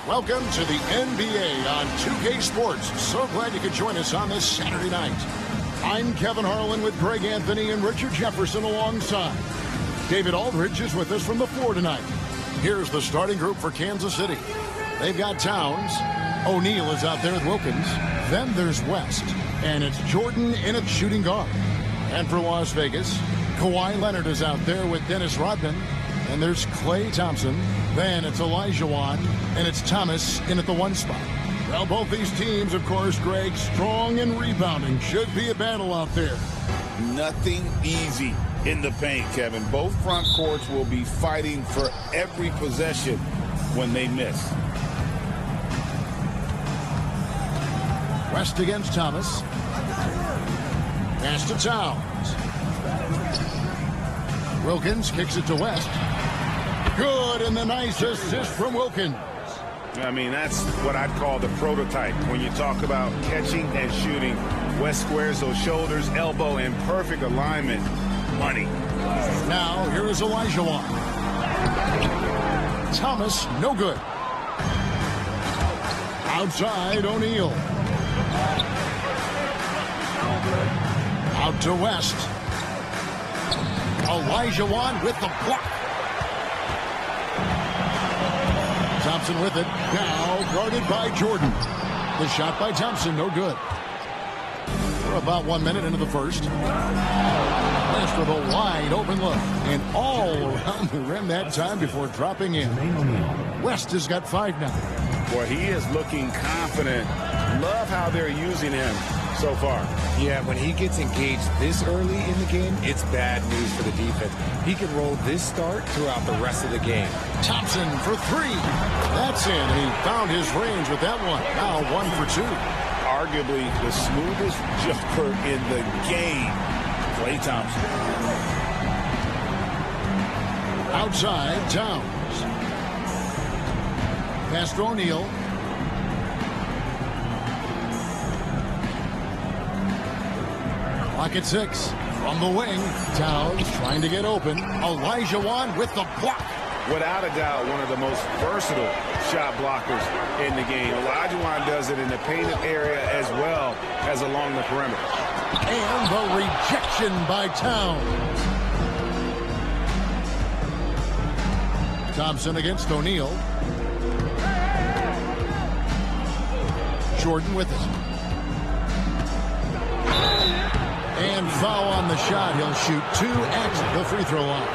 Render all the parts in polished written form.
Welcome to the NBA on 2K Sports. So glad you could join us on this Saturday night. I'm Kevin Harlan with Greg Anthony and Richard Jefferson alongside. David Aldridge is with us from the floor tonight. Here's the starting group for Kansas City. They've got Towns. O'Neal is out there with Wilkins. Then there's West. And it's Jordan in at shooting guard. And for Las Vegas, Kawhi Leonard is out there with Dennis Rodman. And there's Klay Thompson. Then it's Olajuwon. And it's Thomas in at the 1 spot. Well, both these teams, of course, Greg, strong and rebounding. Should be a battle out there. Nothing easy in the paint, Kevin. Both front courts will be fighting for every possession when they miss. West against Thomas. Pass to Towns. Wilkins kicks it to West. Good, and the nice assist from Wilkins. I mean, that's what I'd call the prototype. When you talk about catching and shooting, West squares those shoulders, elbow in perfect alignment. Money. Now, here is Olajuwon. Thomas, no good. Outside, O'Neal. Out to West. Olajuwon with the block. Thompson with it. Now guarded by Jordan. The shot by Thompson, no good. We're about 1 minute into the first. West with a wide open look. And all around the rim that time before dropping in. West has got 5 now. Boy, he is looking confident. Love how they're using him so far. Yeah, when he gets engaged this early in the game, it's bad news for the defense. He can roll this start throughout the rest of the game. Thompson for 3. That's in. He found his range with that one. Now 1 for 2. Arguably the smoothest jumper in the game. Klay Thompson. Outside, Towns. Pass to O'Neal. Clock at 6. From the wing, Towns trying to get open. Olajuwon with the block. Without a doubt, one of the most versatile shot blockers in the game. Olajuwon does it in the painted area as well as along the perimeter. And the rejection by Towns. Thompson against O'Neal. Jordan with it. And foul on the shot. He'll shoot 2 at the free throw line.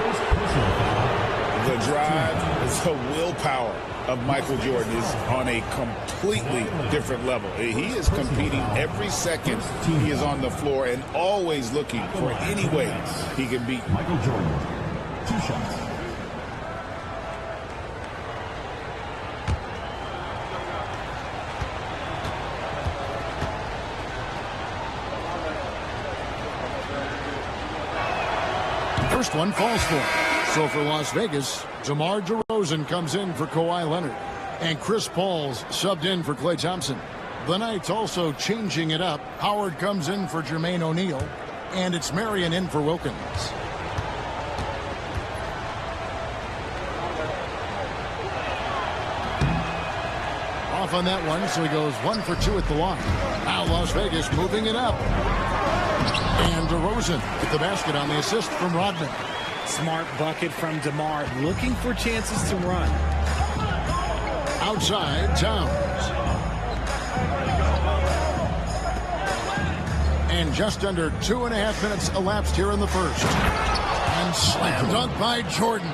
The drive, the willpower of Michael Jordan is on a completely different level. He is competing every second he is on the floor and always looking for any way he can beat Michael Jordan. 2 shots. First one falls for him. So for Las Vegas, DeMar DeRozan comes in for Kawhi Leonard. And Chris Paul's subbed in for Klay Thompson. The Knights also changing it up. Howard comes in for Jermaine O'Neal. And it's Marion in for Wilkins. Off on that one, so he goes 1 for 2 at the line. Now Las Vegas moving it up. And DeRozan with the basket on the assist from Rodman. Smart bucket from DeMar, looking for chances to run. Outside, Towns. And just under 2.5 minutes elapsed here in the first. And slam dunk by Jordan.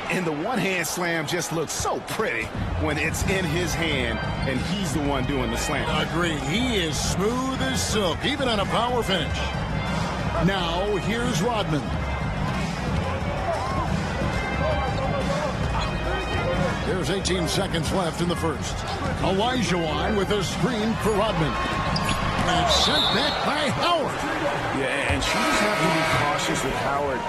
And the one-hand slam just looks so pretty when it's in his hand and he's the one doing the slam. Agreed. He is smooth as silk, even on a power finish. Now, here's Rodman. There's 18 seconds left in the first. Olajuwon with a screen for Rodman. And it's sent back by Howard. Yeah, and shooters have to be cautious with Howard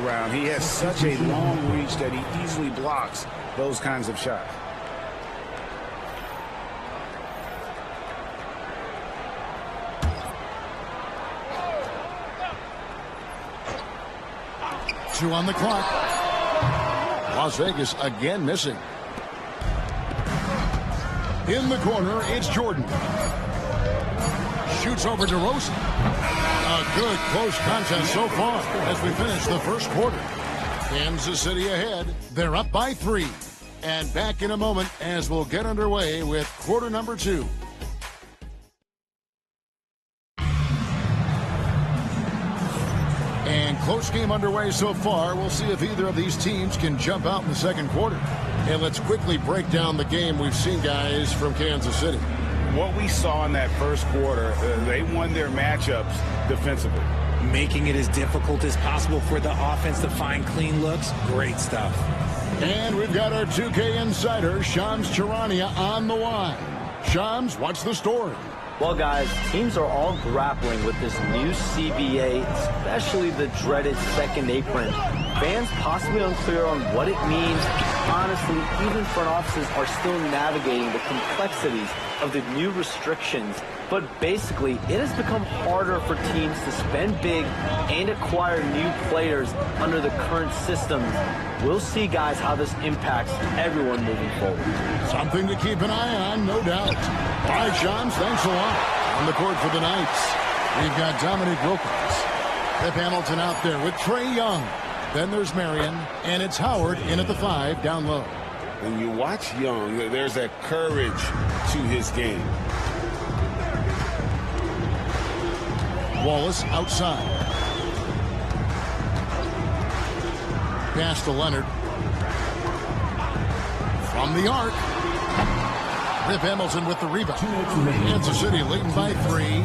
around. He has such a long reach that he easily blocks those kinds of shots. Two on the clock. Las Vegas again missing. In the corner, it's Jordan. Shoots over to Rosen. A good close contest so far as we finish the first quarter. Kansas City ahead. They're up by 3. And back in a moment as we'll get underway with quarter number 2. And close game underway so far. We'll see if either of these teams can jump out in the second quarter. And let's quickly break down the game we've seen, guys, from Kansas City. What we saw in that first quarter, they won their matchups defensively. Making it as difficult as possible for the offense to find clean looks. Great stuff. And we've got our 2K insider, Shams Charania, on the line. Shams, what's the story? Well, guys, teams are all grappling with this new CBA, especially the dreaded second apron. Fans possibly unclear on what it means. Honestly, even front offices are still navigating the complexities of the new restrictions. But basically, it has become harder for teams to spend big and acquire new players under the current systems. We'll see, guys, how this impacts everyone moving forward. Something to keep an eye on, no doubt. All right, Shams, thanks a lot. On the court for the Knights, we've got Dominic Wilkins. Pip Hamilton out there with Trae Young. Then there's Marion, and it's Howard in at the 5 down low. When you watch Young, there's that courage to his game. Wallace outside. Pass to Leonard. From the arc. Rip Hamilton with the rebound. Kansas City leading by 3.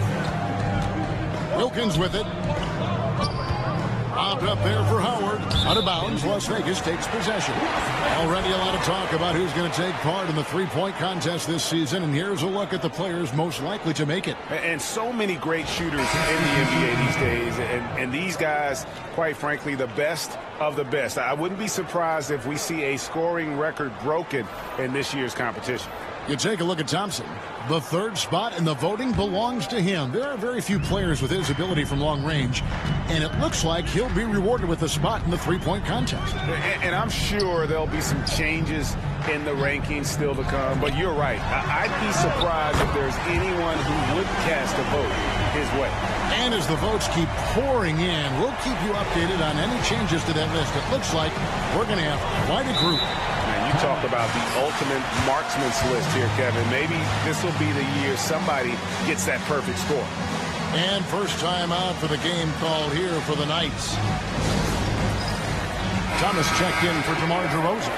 Wilkins with it. Popped up there for Howard. Out of bounds. Las Vegas takes possession. Already a lot of talk about who's going to take part in the three-point contest this season. And here's a look at the players most likely to make it. And so many great shooters in the NBA these days. And these guys, quite frankly, the best of the best. I wouldn't be surprised if we see a scoring record broken in this year's competition. You take a look at Thompson. The 3rd spot in the voting belongs to him. There are very few players with his ability from long range, and it looks like he'll be rewarded with a spot in the three-point contest. And I'm sure there'll be some changes in the rankings still to come, but you're right. I'd be surprised if there's anyone who would cast a vote his way. And as the votes keep pouring in, we'll keep you updated on any changes to that list. It looks like we're going to have quite a group. You talk about the ultimate marksman's list here, Kevin. Maybe this will be the year somebody gets that perfect score. And first time out for the game called here for the Knights. Thomas checked in for DeMar DeRozan.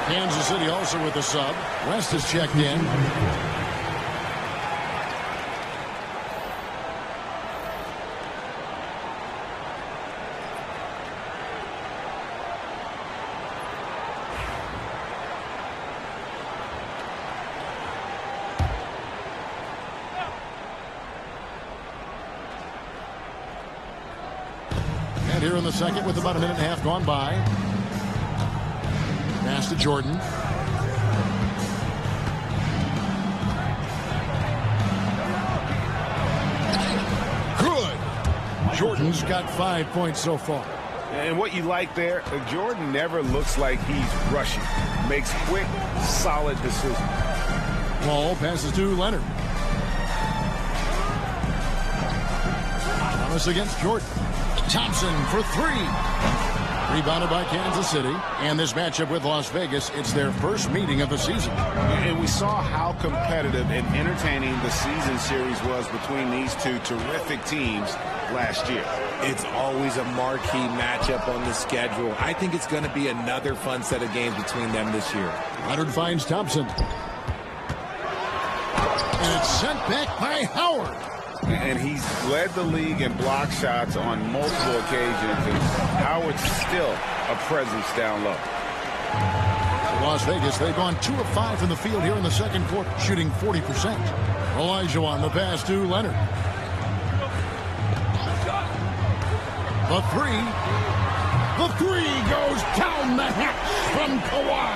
Kansas City also with the sub. West has checked in. Here in the second with about a minute and a half gone by. Pass to Jordan. Good. Jordan's got 5 points so far. And what you like there, Jordan never looks like he's rushing. Makes quick, solid decisions. Ball passes to Leonard. Thomas against Jordan. Thompson for 3. Rebounded by Kansas City. And this matchup with Las Vegas, it's their first meeting of the season. And we saw how competitive and entertaining the season series was between these two terrific teams last year. It's always a marquee matchup on the schedule. I think it's going to be another fun set of games between them this year. Leonard finds Thompson. And it's sent back by Howard. And he's led the league in block shots on multiple occasions, and Howard's still a presence down low. Las Vegas, they've gone 2 of 5 from the field here in the second quarter, shooting 40%. Elijah on the pass to Leonard. The 3. The 3 goes down the hatch from Kawhi.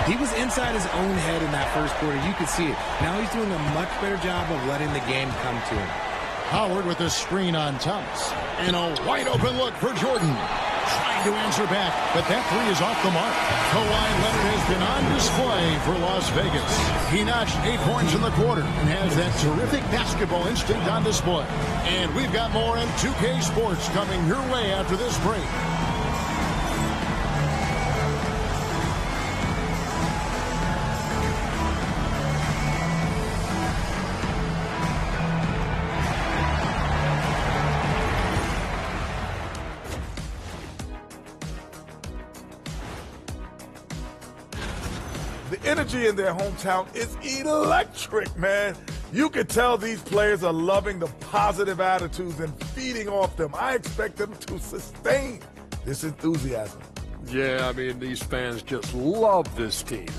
He was inside his own head in that first quarter. You could see it. Now he's doing a much better job of letting the game come to him. Howard with a screen on Thomas. And a wide open look for Jordan. Trying trying to answer back, but that three is off the mark. Kawhi Leonard has been on display for Las Vegas. He notched 8 points in the quarter and has that terrific basketball instinct on display. And we've got more in 2K Sports coming your way after this break. The energy in their hometown is electric, man. You can tell these players are loving the positive attitudes and feeding off them. I expect them to sustain this enthusiasm. Yeah, I mean, these fans just love this team.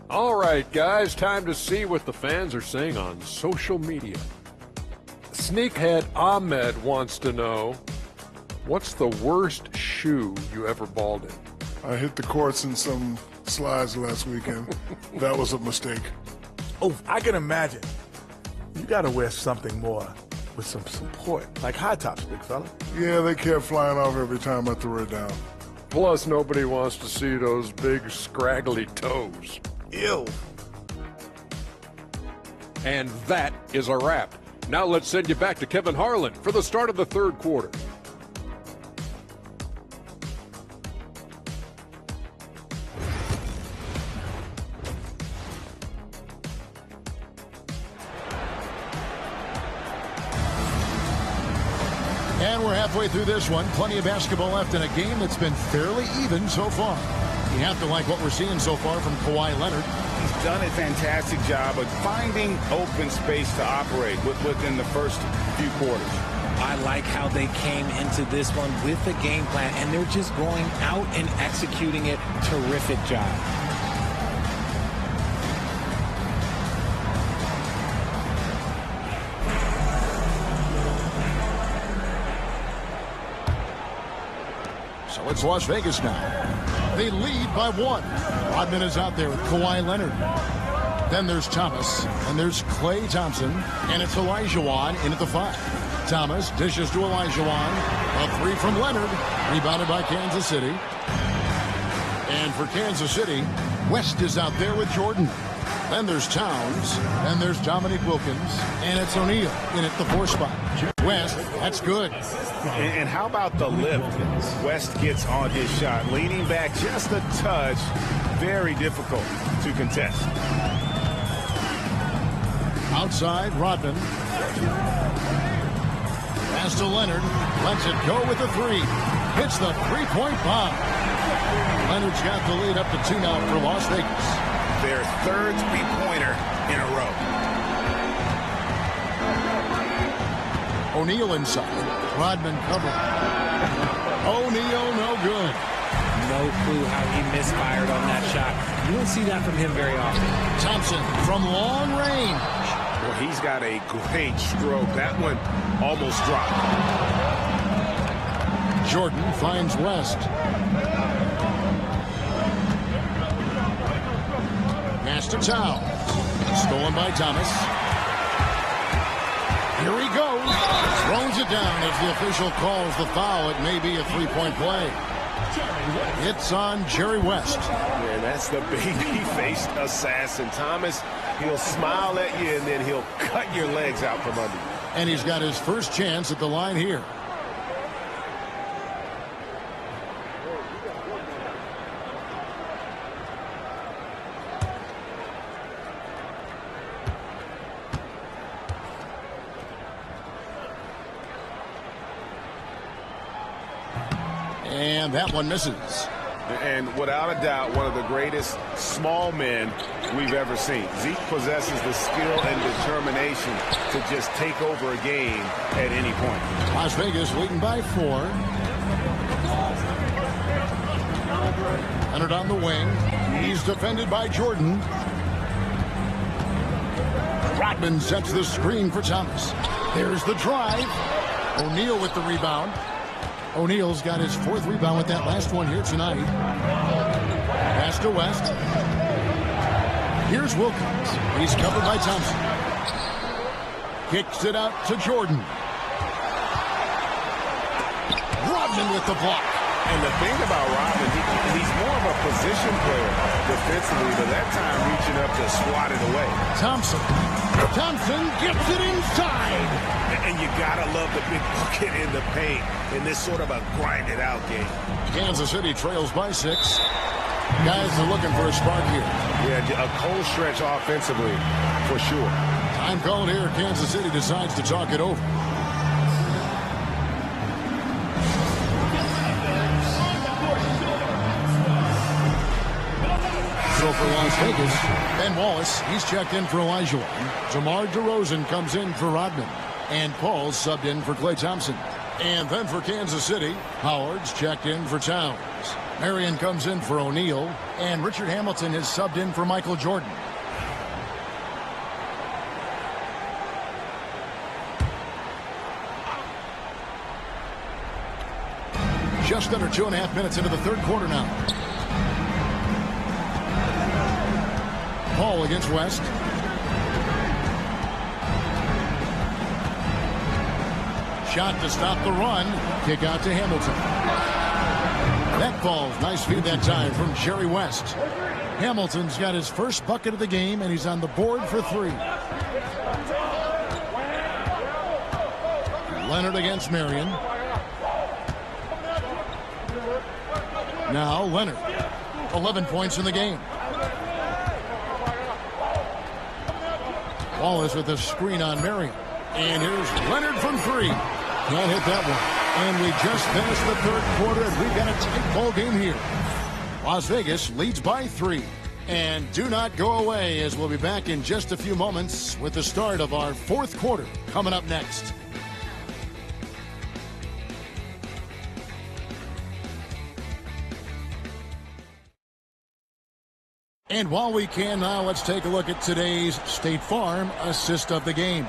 All right, guys, time to see what the fans are saying on social media. Sneakhead Ahmed wants to know, what's the worst shoe you ever balled in? I hit the courts in some slides last weekend. That was a mistake. Oh, I can imagine. You got to wear something more with some support, like high tops, big fella. Yeah, they kept flying off every time I threw it down. Plus, nobody wants to see those big, scraggly toes. Ew. And that is a wrap. Now let's send you back to Kevin Harlan for the start of the third quarter. And we're halfway through this one. Plenty of basketball left in a game that's been fairly even so far. You have to like what we're seeing so far from Kawhi Leonard. He's done a fantastic job of finding open space to operate within the first few quarters. I like how they came into this one with a game plan, and they're just going out and executing it. Terrific job. So it's Las Vegas now. They lead by 1. Rodman is out there with Kawhi Leonard. Then there's Thomas, and there's Klay Thompson, and it's Olajuwon in at the 5. Thomas dishes to Olajuwon. A 3 from Leonard, rebounded by Kansas City. And for Kansas City, West is out there with Jordan. Then there's Towns, and there's Dominique Wilkins, and it's O'Neal in at the 4 spot. West, that's good. And how about the lift West gets on his shot? Leaning back just a touch. Very difficult to contest. Outside, Rodman. Pass to Leonard. Lets it go with the 3. Hits the three-point bomb. Leonard's got the lead up to 2 now for Las Vegas. Their third three-pointer in a row. O'Neal inside. Rodman covering. O'Neal no good. No clue how he misfired on that shot. You don't see that from him very often. Thompson from long range. Well, he's got a great stroke. That one almost dropped. Jordan finds West. Pass to Towns. Stolen by Thomas. Here he goes. Throws it down as the official calls the foul. It may be a three-point play. It's on Jerry West. Man, that's the baby-faced assassin. Thomas, he'll smile at you, and then he'll cut your legs out from under you. And he's got his first chance at the line here. And that one misses. And without a doubt, one of the greatest small men we've ever seen. Zeke possesses the skill and determination to just take over a game at any point. Las Vegas leading by 4. Leonard on the wing. He's defended by Jordan. Rodman sets the screen for Thomas. There's the drive. O'Neal with the rebound. O'Neal's got his 4th rebound with that last one here tonight. Pass to West. Here's Wilkins. He's covered by Thompson. Kicks it out to Jordan. Rodman with the block. And the thing about Rodman, he's more of a position player defensively, but that time reaching up to swat it away. Thompson gets it inside. And you gotta love the big bucket in the paint in this sort of a grinded-out game. Kansas City trails by 6. Guys are looking for a spark here. Yeah, a cold stretch offensively, for sure. Time called here. Kansas City decides to talk it over. So for Las Vegas, Ben Wallace, he's checked in for Elijah. DeMar DeRozan comes in for Rodman. And Paul's subbed in for Klay Thompson. And then for Kansas City, Howard's checked in for Towns. Marion comes in for O'Neal. And Richard Hamilton is subbed in for Michael Jordan. Just under 2.5 minutes into the third quarter now. Paul against West. Shot to stop the run. Kick out to Hamilton. That falls. Nice feed that time from Jerry West. Hamilton's got his first bucket of the game, and he's on the board for 3. Leonard against Marion. Now Leonard. 11 points in the game. Wallace with a screen on Marion. And here's Leonard from 3. Can't hit that one. And we just finished the third quarter, and we've got a tight ball game here. Las Vegas leads by 3. And do not go away, as we'll be back in just a few moments with the start of our fourth quarter coming up next. And while we can now, let's take a look at today's State Farm assist of the game.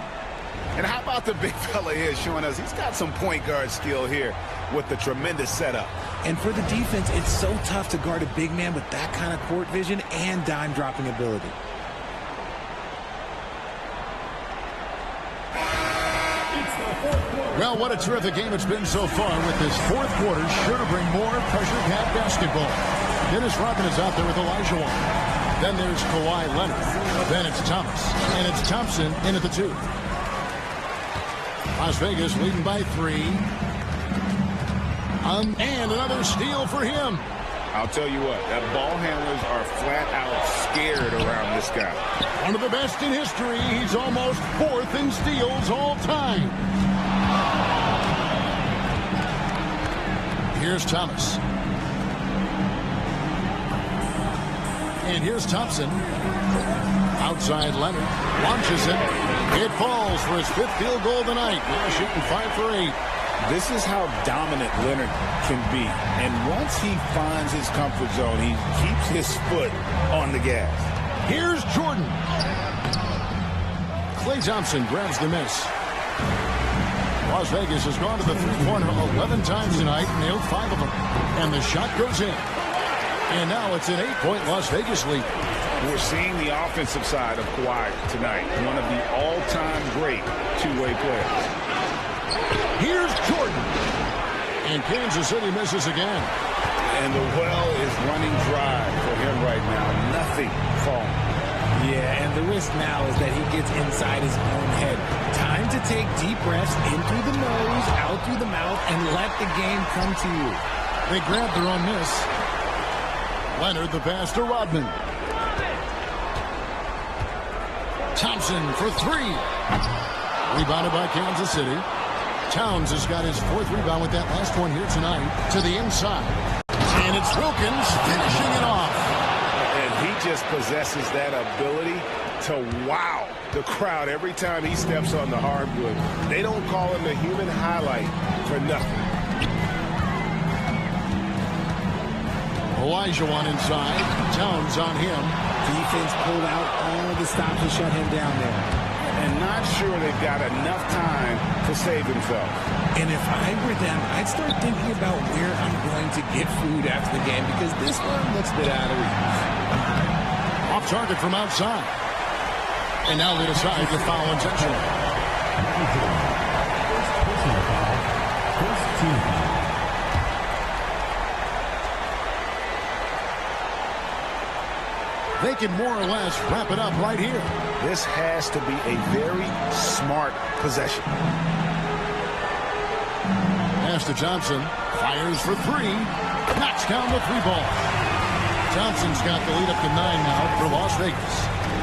And how about the big fella here showing us he's got some point guard skill here with the tremendous setup. And for the defense, it's so tough to guard a big man with that kind of court vision and dime dropping ability. Well, what a terrific game it's been so far, with this fourth quarter sure to bring more pressure-packed basketball. Dennis Rodman is out there with Elijah. Then there's Kawhi Leonard. Then it's Thomas. And it's Thompson in at the 2. Las Vegas leading by 3. And another steal for him. I'll tell you what, that ball handlers are flat out scared around this guy. One of the best in history. He's almost 4th in steals all time. Here's Thomas. And here's Thompson. Outside Leonard. Launches it. It falls for his 5th field goal of the night. Now shooting 5 for 8. This is how dominant Leonard can be. And once he finds his comfort zone, he keeps his foot on the gas. Here's Jordan. Klay Thompson grabs the miss. Las Vegas has gone to the three-pointer 11 times tonight, nailed 5 of them. And the shot goes in. And now it's an 8-point Las Vegas lead. We're seeing the offensive side of Kawhi tonight. One of the all-time great two-way players. Here's Jordan. And Kansas City misses again. And the well is running dry for him right now. Nothing falling. Yeah, and the risk now is that he gets inside his own head. Time to take deep breaths in through the nose, out through the mouth, and let the game come to you. They grab their own miss. Leonard the pass to Rodman. Thompson for 3. Rebounded by Kansas City. Towns has got his 4th rebound with that last one here tonight. To the inside. And it's Wilkins finishing it off. And he just possesses that ability to wow the crowd every time he steps on the hardwood. They don't call him the human highlight for nothing. Elijah one inside. Towns on him. Defense pulled out all the stops to shut him down there. And not sure they've got enough time to save themselves. And if I were them, I'd start thinking about where I'm going to get food after the game, because this one looks a bit out of reach. Off target from outside. And now they decide to foul intentionally. Team foul. They can more or less wrap it up right here. This has to be a very smart possession. Pass to Johnson. Fires for three. Knocks down the three ball. Thompson's got the lead up to 9 now for Las Vegas.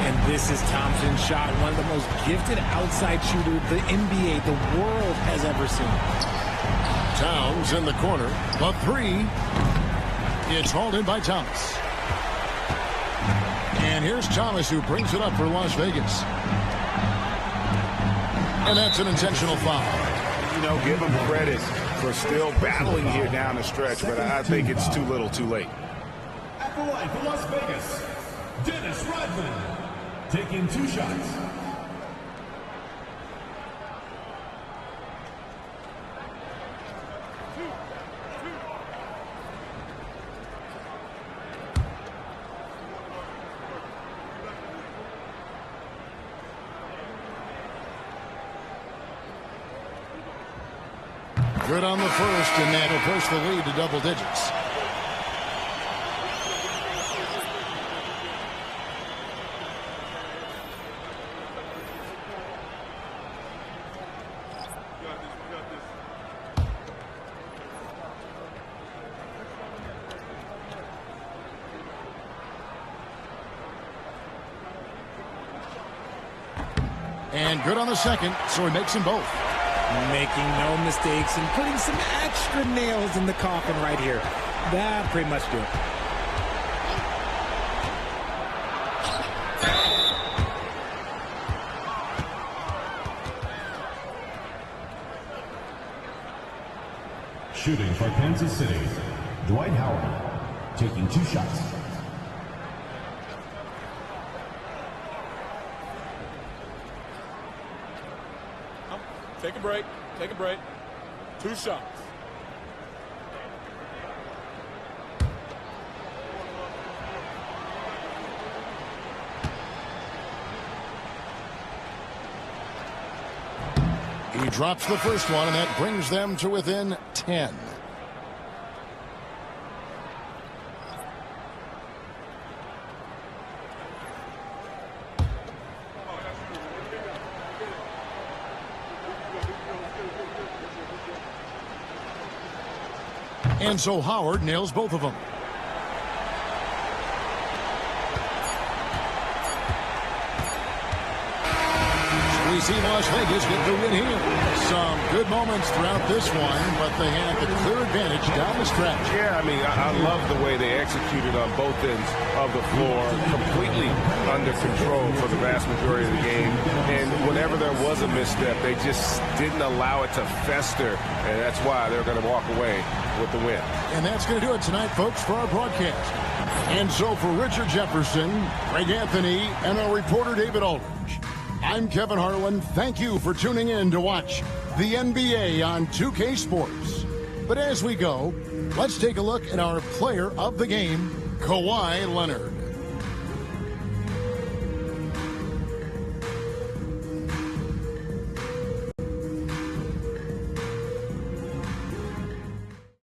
And this is Thompson's shot, one of the most gifted outside shooters the NBA, the world has ever seen. Towns in the corner. The three. It's hauled in by Thomas. And here's Thomas, who brings it up for Las Vegas. And that's an intentional foul. You know, give him credit for still battling here down the stretch, but I think it's too little too late. At the line for Las Vegas, Dennis Rodman, taking 2 shots. Good on the first, and that'll push the lead to double digits. And good on the second, so he makes them both. Making no mistakes and putting some extra nails in the coffin right here. That pretty much do it. Shooting for Kansas City, Dwight Howard, taking 2 shots. Take a break. Take a break. 2 shots. He drops the first one, and that brings them to within 10. And so Howard nails both of them. So we see Las Vegas get the win here. Some good moments throughout this one, but they had the clear advantage down the stretch. Yeah, I mean, I love the way they executed on both ends of the floor, completely under control for the vast majority of the game. And whenever there was a misstep, they just didn't allow it to fester, and that's why they're going to walk away with the win. And that's going to do it tonight, folks, for our broadcast. And so for Richard Jefferson, Greg Anthony, and our reporter David Aldridge, I'm Kevin Harlan. Thank you for tuning in to watch the NBA on 2K Sports. But as we go, let's take a look at our player of the game, Kawhi Leonard.